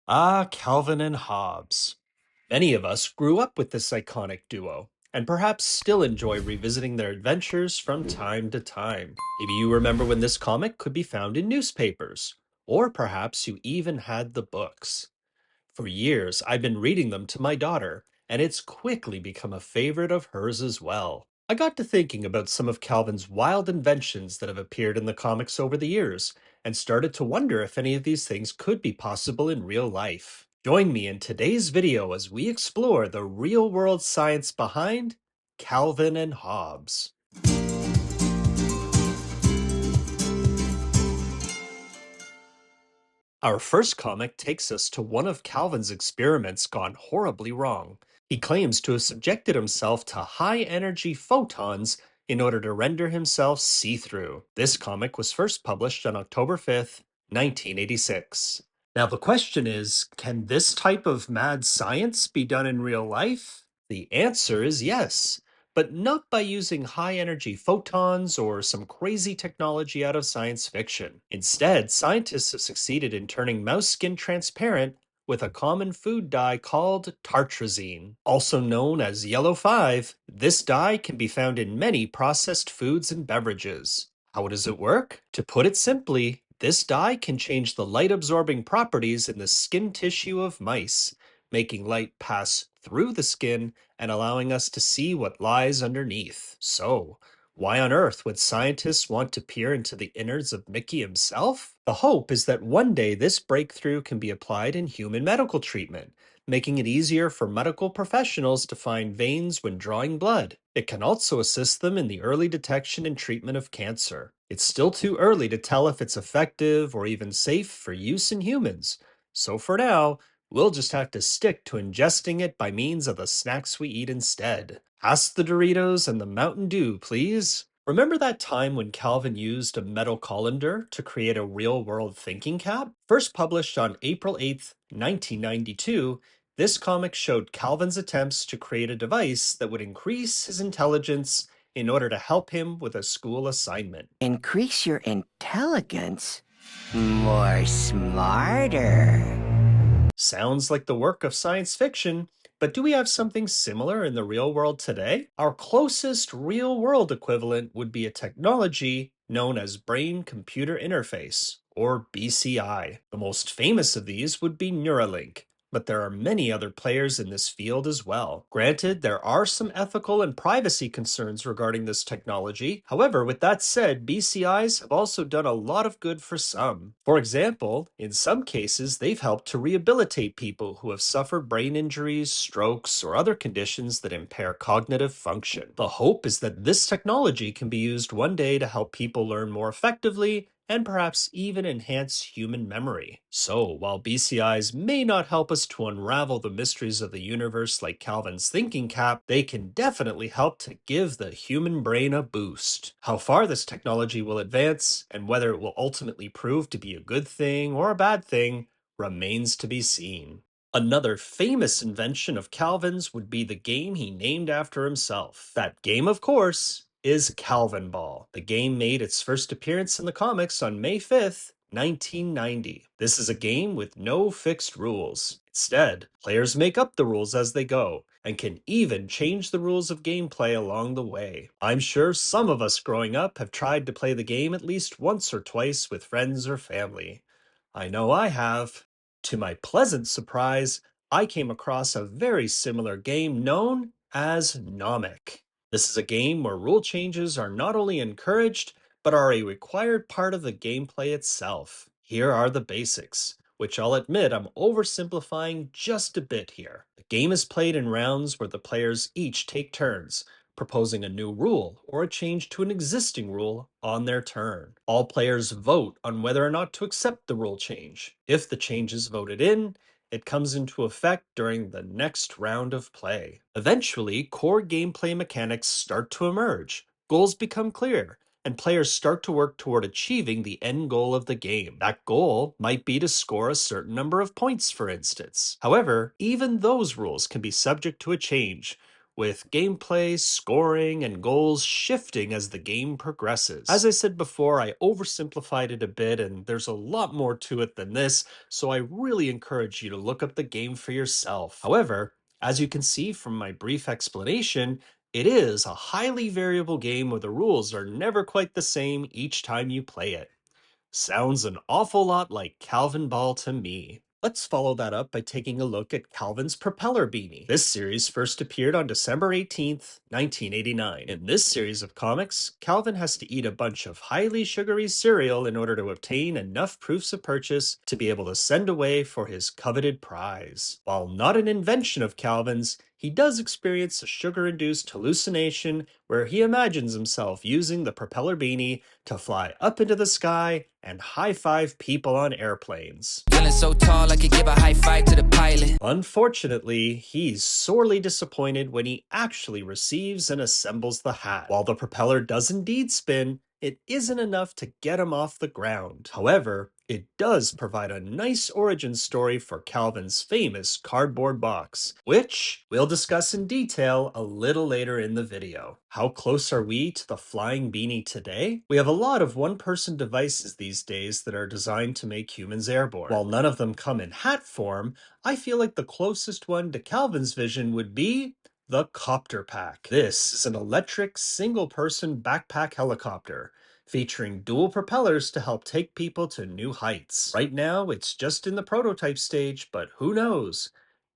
Calvin and Hobbes. Many of us grew up with this iconic duo, and perhaps still enjoy revisiting their adventures from time to time. Maybe you remember when this comic could be found in newspapers, or perhaps you even had the books. For years, I've been reading them to my daughter, and it's quickly become a favorite of hers as well. I got to thinking about some of Calvin's wild inventions that have appeared in the comics over the years, and started to wonder if any of these things could be possible in real life. Join me in today's video as we explore the real-world science behind Calvin and Hobbes. Our first comic takes us to one of Calvin's experiments gone horribly wrong. He claims to have subjected himself to high energy photons in order to render himself see through. This comic was first published on October 5th, 1986. Now, the question is, can this type of mad science be done in real life? The answer is yes, but not by using high energy photons or some crazy technology out of science fiction. Instead, scientists have succeeded in turning mouse skin transparent with a common food dye called tartrazine. Also known as yellow 5, this dye can be found in many processed foods and beverages. How does it work? To put it simply, this dye can change the light absorbing properties in the skin tissue of mice, making light pass through the skin and allowing us to see what lies underneath. So, why on earth would scientists want to peer into the innards of Mickey himself? The hope is that one day this breakthrough can be applied in human medical treatment, making it easier for medical professionals to find veins when drawing blood. It can also assist them in the early detection and treatment of cancer. It's still too early to tell if it's effective or even safe for use in humans. So for now, we'll just have to stick to ingesting it by means of the snacks we eat instead. Ask the Doritos and the Mountain Dew, please. Remember that time when Calvin used a metal colander to create a real-world thinking cap? First published on April 8th, 1992, this comic showed Calvin's attempts to create a device that would increase his intelligence in order to help him with a school assignment. Increase your intelligence? More smarter. Sounds like the work of science fiction, but do we have something similar in the real world today? Our closest real world equivalent would be a technology known as brain-computer interface, or BCI. The most famous of these would be Neuralink, but there are many other players in this field as well. Granted, there are some ethical and privacy concerns regarding this technology. However, with that said, BCIs have also done a lot of good for some. For example, in some cases, they've helped to rehabilitate people who have suffered brain injuries, strokes, or other conditions that impair cognitive function. The hope is that this technology can be used one day to help people learn more effectively and perhaps even enhance human memory. So, while BCIs may not help us to unravel the mysteries of the universe like Calvin's thinking cap, they can definitely help to give the human brain a boost. How far this technology will advance, and whether it will ultimately prove to be a good thing or a bad thing, remains to be seen. Another famous invention of Calvin's would be the game he named after himself. That game, of course, is Calvin Ball. The game made its first appearance in the comics on May 5th, 1990. This is a game with no fixed rules. Instead, players make up the rules as they go, and can even change the rules of gameplay along the way. I'm sure some of us growing up have tried to play the game at least once or twice with friends or family. I know I have. To my pleasant surprise, I came across a very similar game known as Nomic. This is a game where rule changes are not only encouraged, but are a required part of the gameplay itself. Here are the basics, which I'll admit I'm oversimplifying just a bit here. The game is played in rounds where the players each take turns, proposing a new rule or a change to an existing rule on their turn. All players vote on whether or not to accept the rule change. If the change is voted in, it comes into effect during the next round of play. Eventually, core gameplay mechanics start to emerge, goals become clear, and players start to work toward achieving the end goal of the game. That goal might be to score a certain number of points, for instance. However, even those rules can be subject to a change, with gameplay, scoring, and goals shifting as the game progresses. As I said before, I oversimplified it a bit, and there's a lot more to it than this, so I really encourage you to look up the game for yourself. However, as you can see from my brief explanation, it is a highly variable game where the rules are never quite the same each time you play it. Sounds an awful lot like Calvin Ball to me. Let's follow that up by taking a look at Calvin's Propeller Beanie. This series first appeared on December 18th, 1989. In this series of comics, Calvin has to eat a bunch of highly sugary cereal in order to obtain enough proofs of purchase to be able to send away for his coveted prize. While not an invention of Calvin's, he does experience a sugar-induced hallucination where he imagines himself using the propeller beanie to fly up into the sky and high-five people on airplanes. Feeling so tall I could give a high five to the pilot. Unfortunately, he's sorely disappointed when he actually receives and assembles the hat. While the propeller does indeed spin, it isn't enough to get him off the ground. However, it does provide a nice origin story for Calvin's famous cardboard box, which we'll discuss in detail a little later in the video. How close are we to the flying beanie today? We have a lot of one-person devices these days that are designed to make humans airborne. While none of them come in hat form, I feel like the closest one to Calvin's vision would be the Copter Pack. This is an electric single-person backpack helicopter featuring dual propellers to help take people to new heights. Right now, it's just in the prototype stage, but who knows?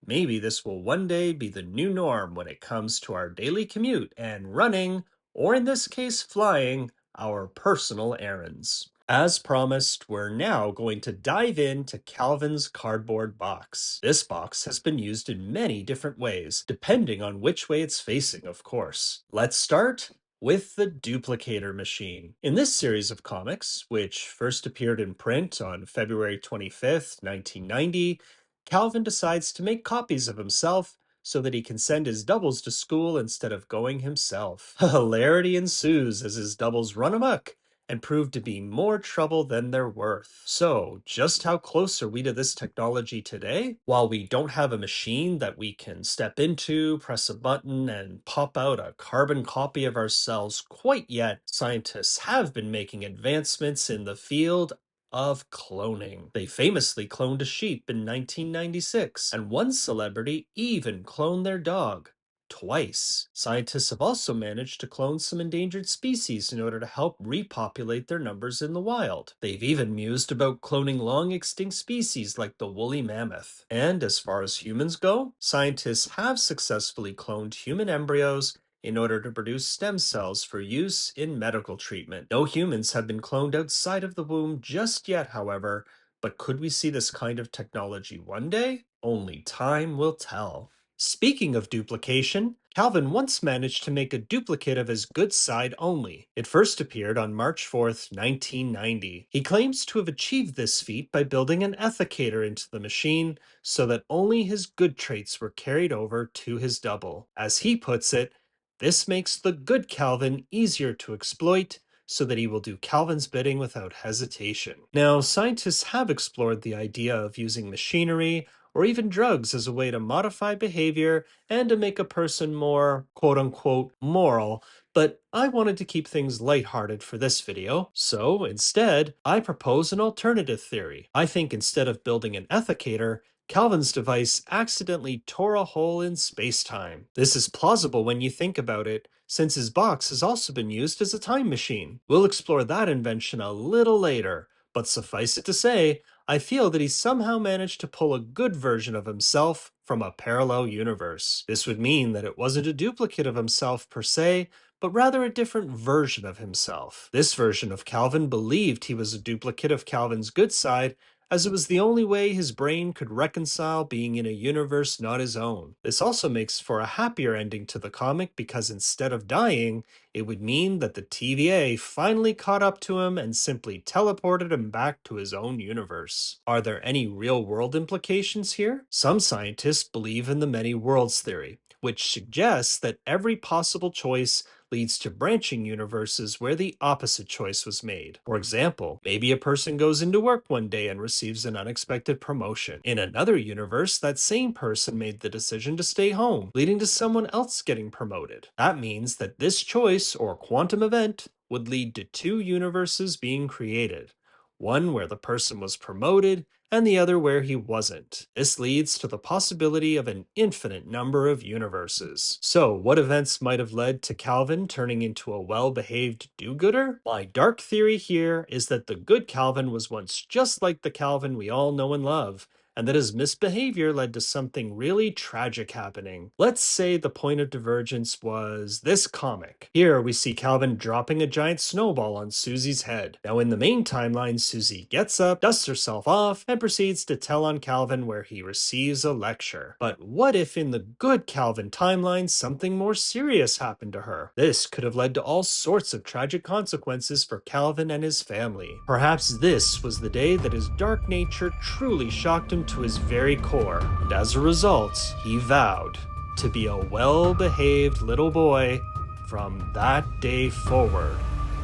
Maybe this will one day be the new norm when it comes to our daily commute and running, or in this case flying, our personal errands. As promised, we're now going to dive into Calvin's cardboard box. This box has been used in many different ways, depending on which way it's facing, of course. Let's start with the duplicator machine. In this series of comics, which first appeared in print on February 25th, 1990, Calvin decides to make copies of himself so that he can send his doubles to school instead of going himself. Hilarity ensues as his doubles run amok and prove to be more trouble than they're worth. So, just how close are we to this technology today? While we don't have a machine that we can step into, press a button, and pop out a carbon copy of ourselves quite yet, scientists have been making advancements in the field of cloning. They famously cloned a sheep in 1996, and one celebrity even cloned their dog. Twice. Scientists have also managed to clone some endangered species in order to help repopulate their numbers in the wild. They've even mused about cloning long extinct species like the woolly mammoth. And as far as humans go, scientists have successfully cloned human embryos in order to produce stem cells for use in medical treatment. No humans have been cloned outside of the womb just yet, however, but could we see this kind of technology one day? Only time will tell. Speaking of duplication, Calvin once managed to make a duplicate of his good side only. It first appeared on March 4th, 1990. He claims to have achieved this feat by building an ethicator into the machine so that only his good traits were carried over to his double. As he puts it, this makes the good Calvin easier to exploit so that he will do Calvin's bidding without hesitation. Now, scientists have explored the idea of using machinery or even drugs as a way to modify behavior and to make a person more quote-unquote moral, but I wanted to keep things lighthearted for this video, so instead, I propose an alternative theory. I think instead of building an ethicator, Calvin's device accidentally tore a hole in space-time. This is plausible when you think about it, since his box has also been used as a time machine. We'll explore that invention a little later, but suffice it to say, I feel that he somehow managed to pull a good version of himself from a parallel universe. This would mean that it wasn't a duplicate of himself per se, but rather a different version of himself. This version of Calvin believed he was a duplicate of Calvin's good side, as it was the only way his brain could reconcile being in a universe not his own. This also makes for a happier ending to the comic because instead of dying, it would mean that the TVA finally caught up to him and simply teleported him back to his own universe. Are there any real-world implications here? Some scientists believe in the many worlds theory, which suggests that every possible choice leads to branching universes where the opposite choice was made. For example, maybe a person goes into work one day and receives an unexpected promotion. In another universe, that same person made the decision to stay home, leading to someone else getting promoted. That means that this choice, or quantum event, would lead to two universes being created. One where the person was promoted, and the other where he wasn't. This leads to the possibility of an infinite number of universes. So, what events might have led to Calvin turning into a well-behaved do-gooder? My dark theory here is that the good Calvin was once just like the Calvin we all know and love, and that his misbehavior led to something really tragic happening. Let's say the point of divergence was this comic. Here we see Calvin dropping a giant snowball on Susie's head. Now in the main timeline, Susie gets up, dusts herself off, and proceeds to tell on Calvin where he receives a lecture. But what if in the good Calvin timeline something more serious happened to her? This could have led to all sorts of tragic consequences for Calvin and his family. Perhaps this was the day that his dark nature truly shocked him to his very core, and as a result, he vowed to be a well-behaved little boy from that day forward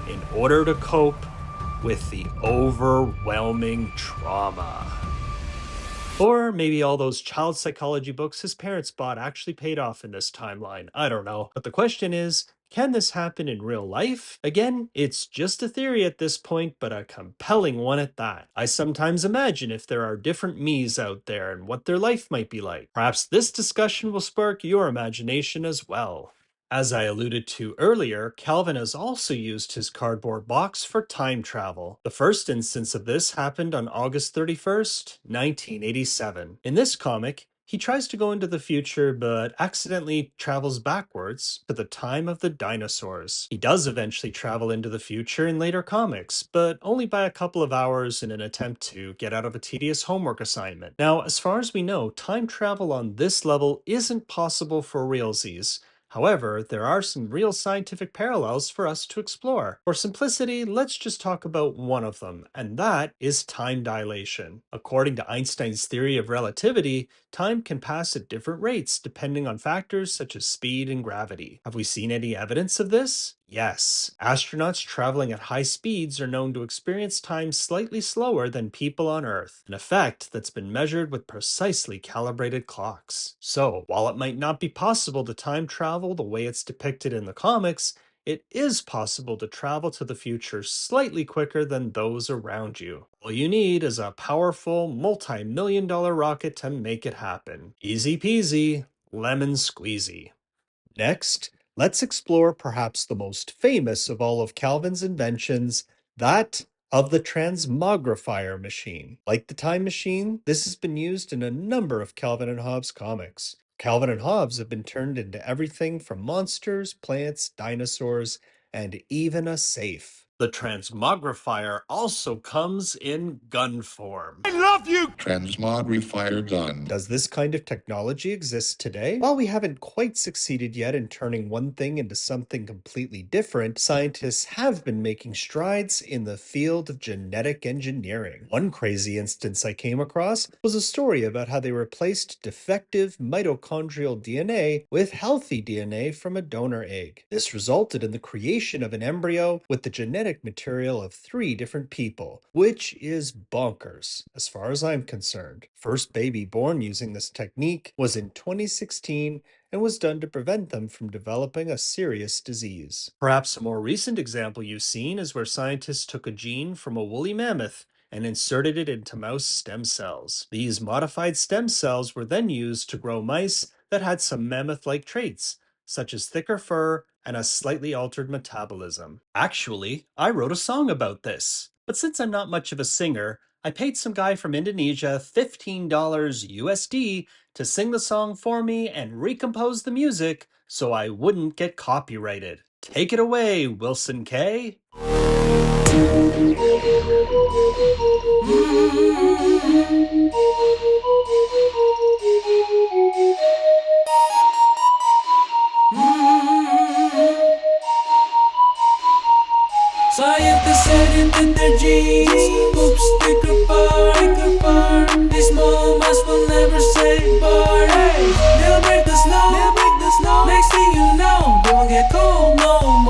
in order to cope with the overwhelming trauma. Or maybe all those child psychology books his parents bought actually paid off in this timeline. I don't know. But the question is, can this happen in real life? Again, it's just a theory at this point, but a compelling one at that. I sometimes imagine if there are different me's out there and what their life might be like. Perhaps this discussion will spark your imagination as well. As I alluded to earlier, Calvin has also used his cardboard box for time travel. The first instance of this happened on August 31st, 1987. In this comic, he tries to go into the future, but accidentally travels backwards to the time of the dinosaurs. He does eventually travel into the future in later comics, but only by a couple of hours in an attempt to get out of a tedious homework assignment. Now, as far as we know, time travel on this level isn't possible for realsies. However, there are some real scientific parallels for us to explore. For simplicity, let's just talk about one of them, and that is time dilation. According to Einstein's theory of relativity, time can pass at different rates depending on factors such as speed and gravity. Have we seen any evidence of this? Yes. Astronauts traveling at high speeds are known to experience time slightly slower than people on Earth, an effect that's been measured with precisely calibrated clocks. So, while it might not be possible to time travel the way it's depicted in the comics, it is possible to travel to the future slightly quicker than those around you. All you need is a powerful, multi-million-dollar rocket to make it happen. Easy peasy, lemon squeezy. Next, let's explore perhaps the most famous of all of Calvin's inventions, that of the transmogrifier machine. Like the time machine, this has been used in a number of Calvin and Hobbes comics. Calvin and Hobbes have been turned into everything from monsters, plants, dinosaurs, and even a safe. The transmogrifier also comes in gun form. I love you! Transmogrifier gun. Does this kind of technology exist today? While we haven't quite succeeded yet in turning one thing into something completely different, scientists have been making strides in the field of genetic engineering. One crazy instance I came across was a story about how they replaced defective mitochondrial DNA with healthy DNA from a donor egg. This resulted in the creation of an embryo with the genetic material of 3 different people, which is bonkers, as far as I'm concerned. First baby born using this technique was in 2016 and was done to prevent them from developing a serious disease. Perhaps a more recent example you've seen is where scientists took a gene from a woolly mammoth and inserted it into mouse stem cells. These modified stem cells were then used to grow mice that had some mammoth-like traits, such as thicker fur and a slightly altered metabolism. Actually, I wrote a song about this. But since I'm not much of a singer, I paid some guy from Indonesia $15 USD to sing the song for me and recompose the music so I wouldn't get copyrighted. Take it away, Wilson K. Scientists edited their genes. Oops, sticker bar. These small mice will never say bar. Hey, they'll break the snow. Next thing you know, they won't get cold no more.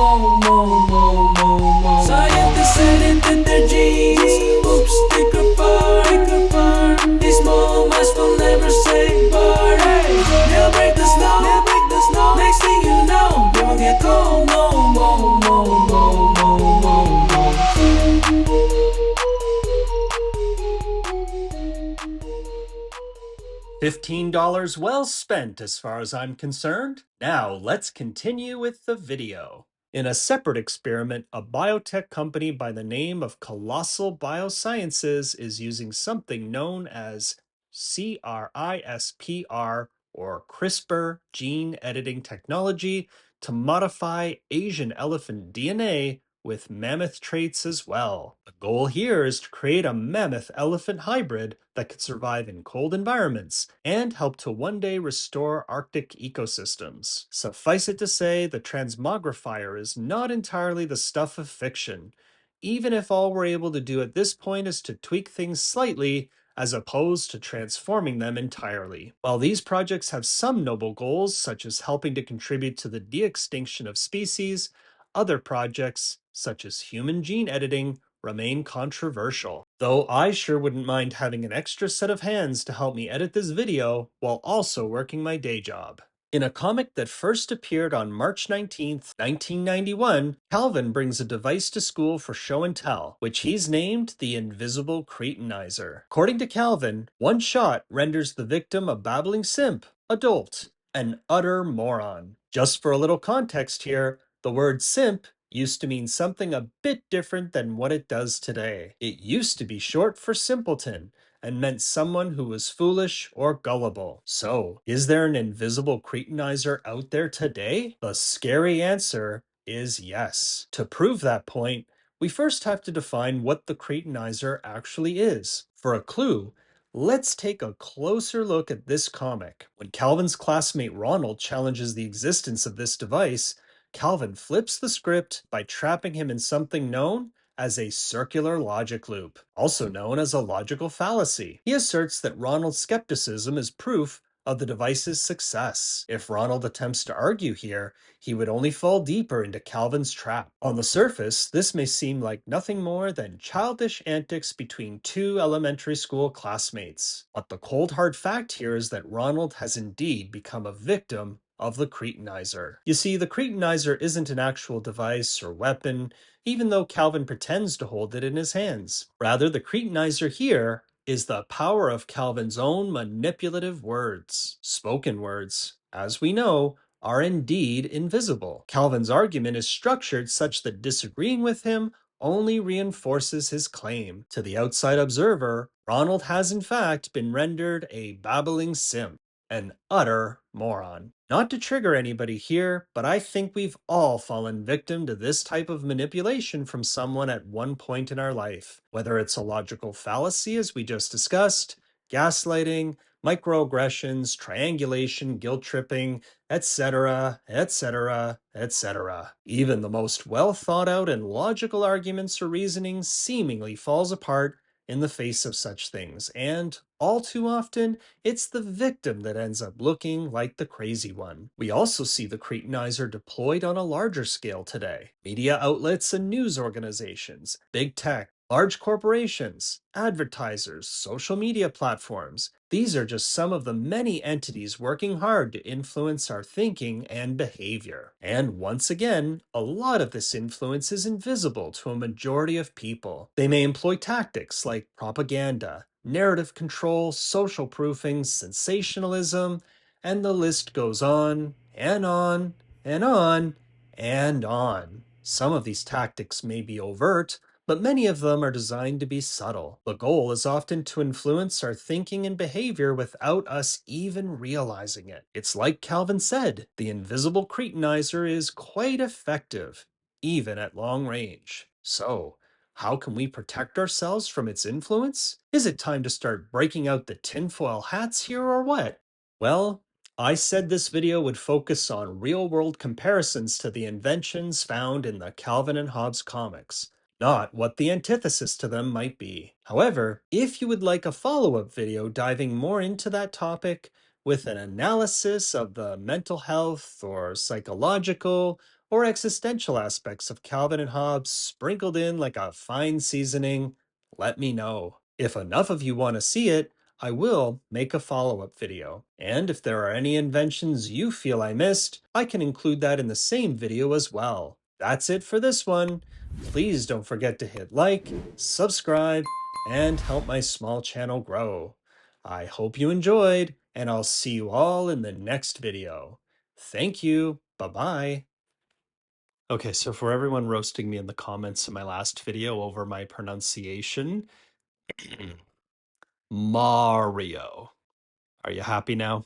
$15 well spent as far as I'm concerned. Now let's continue with the video. In a separate experiment, a biotech company by the name of Colossal Biosciences is using something known as CRISPR or CRISPR gene editing technology to modify Asian elephant DNA with mammoth traits as well. The goal here is to create a mammoth elephant hybrid that could survive in cold environments and help to one day restore Arctic ecosystems. Suffice it to say, the transmogrifier is not entirely the stuff of fiction, even if all we're able to do at this point is to tweak things slightly as opposed to transforming them entirely. While these projects have some noble goals, such as helping to contribute to the de-extinction of species, other projects, such as human gene editing, remain controversial. Though I sure wouldn't mind having an extra set of hands to help me edit this video while also working my day job. In a comic that first appeared on March 19th, 1991, Calvin brings a device to school for show and tell, which he's named the Invisible Cretinizer. According to Calvin, one shot renders the victim a babbling simp, a dolt, an utter moron. Just for a little context here, the word simp used to mean something a bit different than what it does today. It used to be short for simpleton and meant someone who was foolish or gullible. So, is there an invisible cretinizer out there today? The scary answer is yes. To prove that point, we first have to define what the cretinizer actually is. For a clue, let's take a closer look at this comic. When Calvin's classmate Ronald challenges the existence of this device, Calvin flips the script by trapping him in something known as a circular logic loop, also known as a logical fallacy. He asserts that Ronald's skepticism is proof of the device's success. If Ronald attempts to argue here, he would only fall deeper into Calvin's trap. On the surface, this may seem like nothing more than childish antics between two elementary school classmates. But the cold hard fact here is that Ronald has indeed become a victim of the cretinizer. You see, the cretinizer isn't an actual device or weapon, even though Calvin pretends to hold it in his hands. Rather, the cretinizer here is the power of Calvin's own manipulative words. Spoken words, as we know, are indeed invisible. Calvin's argument is structured such that disagreeing with him only reinforces his claim. To the outside observer, Ronald has in fact been rendered a babbling simp, an utter moron. Not to trigger anybody here, but I think we've all fallen victim to this type of manipulation from someone at one point in our life. Whether it's a logical fallacy, as we just discussed, gaslighting, microaggressions, triangulation, guilt tripping, etc., etc., etc. Even the most well thought out and logical arguments or reasoning seemingly falls apart in the face of such things, and all too often, it's the victim that ends up looking like the crazy one. We also see the cretinizer deployed on a larger scale today. Media outlets and news organizations, big tech, large corporations, advertisers, social media platforms. These are just some of the many entities working hard to influence our thinking and behavior. And once again, a lot of this influence is invisible to a majority of people. They may employ tactics like propaganda, narrative control, social proofing, sensationalism, and the list goes on and on and on and on. Some of these tactics may be overt, but many of them are designed to be subtle. The goal is often to influence our thinking and behavior without us even realizing it. It's like Calvin said, the invisible cretinizer is quite effective, even at long range. So, how can we protect ourselves from its influence? Is it time to start breaking out the tinfoil hats here or what? Well, I said this video would focus on real-world comparisons to the inventions found in the Calvin and Hobbes comics, not what the antithesis to them might be. However, if you would like a follow-up video diving more into that topic with an analysis of the mental health or psychological or existential aspects of Calvin and Hobbes sprinkled in like a fine seasoning, let me know. If enough of you want to see it, I will make a follow-up video. And if there are any inventions you feel I missed, I can include that in the same video as well. That's it for this one. Please don't forget to hit like, subscribe, and help my small channel grow. I hope you enjoyed, and I'll see you all in the next video. Thank you. Bye-bye. Okay, so for everyone roasting me in the comments in my last video over my pronunciation, Mario. Are you happy now?